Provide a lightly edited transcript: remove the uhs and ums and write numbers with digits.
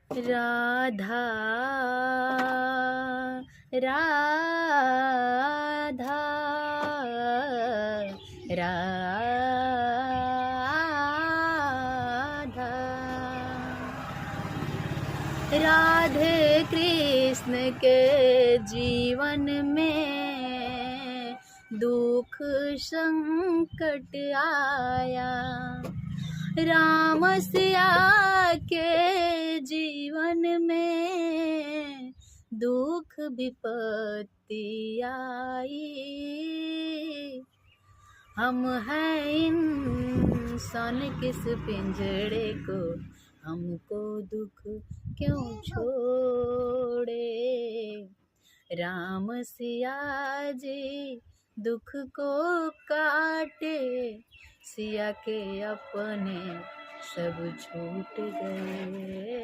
राधा राधा राधा। राधे कृष्ण के जीवन में दुख संकट आया, राम सिया के जीवन में दुख विपत्ति आई। हम हैं इंसान किस पिंजड़े को, हमको दुख क्यों छोड़े। राम सिया जी दुख को काटे, सिया के अपने सब छूट गए।